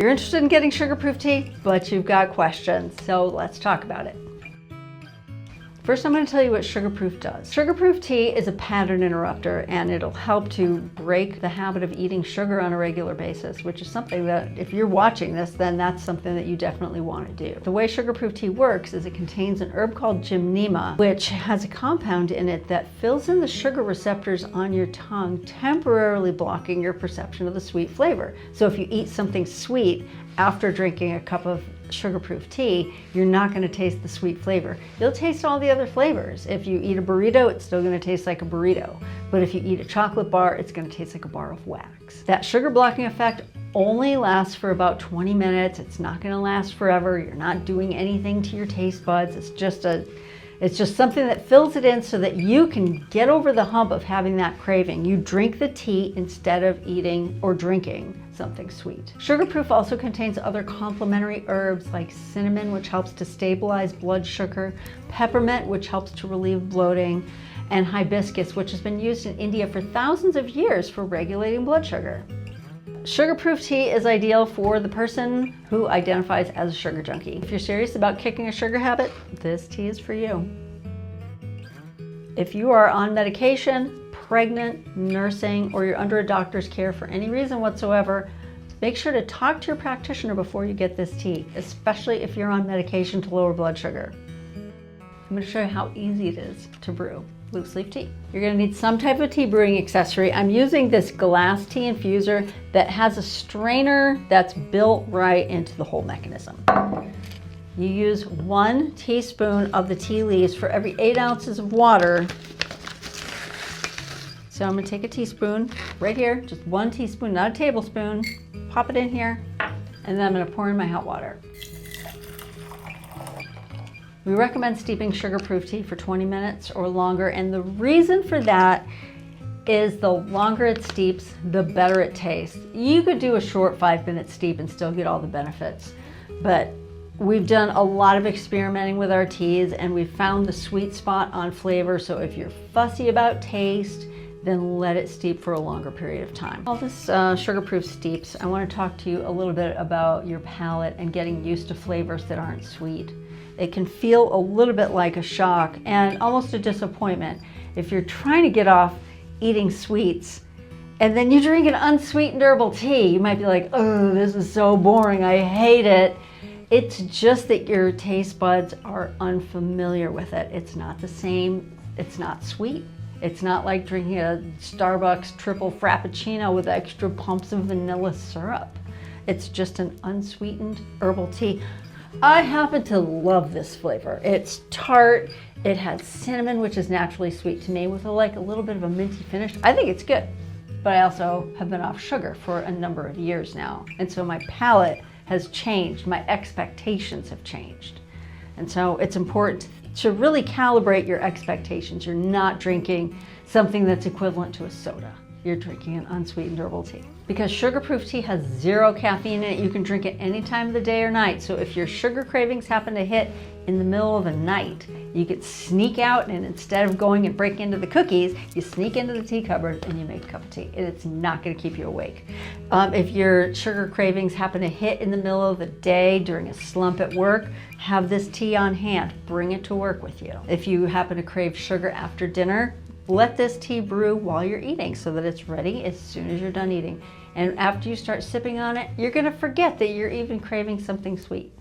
You're interested in getting sugar-proof tea, but you've got questions, so let's talk about it. First, I'm going to tell you what sugar-proof does. Sugar-proof tea is a pattern interrupter, and it'll help to break the habit of eating sugar on a regular basis, which is something that, if you're watching this, then that's something that you definitely want to do. The way sugar-proof tea works is it contains an herb called gymnema, which has a compound in it that fills in the sugar receptors on your tongue, temporarily blocking your perception of the sweet flavor. So if you eat something sweet after drinking a cup of sugar-proof tea, you're not going to taste the sweet flavor. You'll taste all the other flavors. If you eat a burrito, it's still going to taste like a burrito. But if you eat a chocolate bar, it's going to taste like a bar of wax. That sugar blocking effect only lasts for about 20 minutes. It's not going to last forever. You're not doing anything to your taste buds. It's just something that fills it in so that you can get over the hump of having that craving. You drink the tea instead of eating or drinking something sweet. Sugar-proof also contains other complementary herbs like cinnamon, which helps to stabilize blood sugar, peppermint, which helps to relieve bloating, and hibiscus, which has been used in India for thousands of years for regulating blood sugar. Sugar-proof tea is ideal for the person who identifies as a sugar junkie. If you're serious about kicking a sugar habit, this tea is for you. If you are on medication, pregnant, nursing, or you're under a doctor's care for any reason whatsoever, make sure to talk to your practitioner before you get this tea, especially if you're on medication to lower blood sugar. I'm going to show you how easy it is to brew loose leaf tea. You're going to need some type of tea brewing accessory. I'm using this glass tea infuser that has a strainer that's built right into the whole mechanism. You use 1 teaspoon of the tea leaves for every 8 ounces of water. So I'm going to take a teaspoon right here, just 1 teaspoon, not a tablespoon, pop it in here, and then I'm going to pour in my hot water. We recommend steeping sugar-proof tea for 20 minutes or longer, and the reason for that is the longer it steeps, the better it tastes. You could do a short 5-minute steep and still get all the benefits, but we've done a lot of experimenting with our teas and we've found the sweet spot on flavor, so if you're fussy about taste, then let it steep for a longer period of time. All this sugar-proof steeps, I want to talk to you a little bit about your palate and getting used to flavors that aren't sweet. It can feel a little bit like a shock and almost a disappointment if you're trying to get off eating sweets and then you drink an unsweetened herbal tea. You might be like, oh, this is so boring, I hate it. It's just that your taste buds are unfamiliar with it. It's not the same, it's not sweet. It's not like drinking a Starbucks triple frappuccino with extra pumps of vanilla syrup. It's just an unsweetened herbal tea. I happen to love this flavor. It's tart, it has cinnamon, which is naturally sweet to me, with a little bit of a minty finish. I think it's good, but I also have been off sugar for a number of years now, and so my palate has changed, my expectations have changed. And so it's important to really calibrate your expectations. You're not drinking something that's equivalent to a soda. You're drinking an unsweetened herbal tea. Because sugar-proof tea has 0 caffeine in it, you can drink it any time of the day or night. So if your sugar cravings happen to hit in the middle of the night, you could sneak out and instead of going and breaking into the cookies, you sneak into the tea cupboard and you make a cup of tea. And it's not going to keep you awake. If your sugar cravings happen to hit in the middle of the day during a slump at work, have this tea on hand. Bring it to work with you. If you happen to crave sugar after dinner, let this tea brew while you're eating so that it's ready as soon as you're done eating. And after you start sipping on it, you're going to forget that you're even craving something sweet.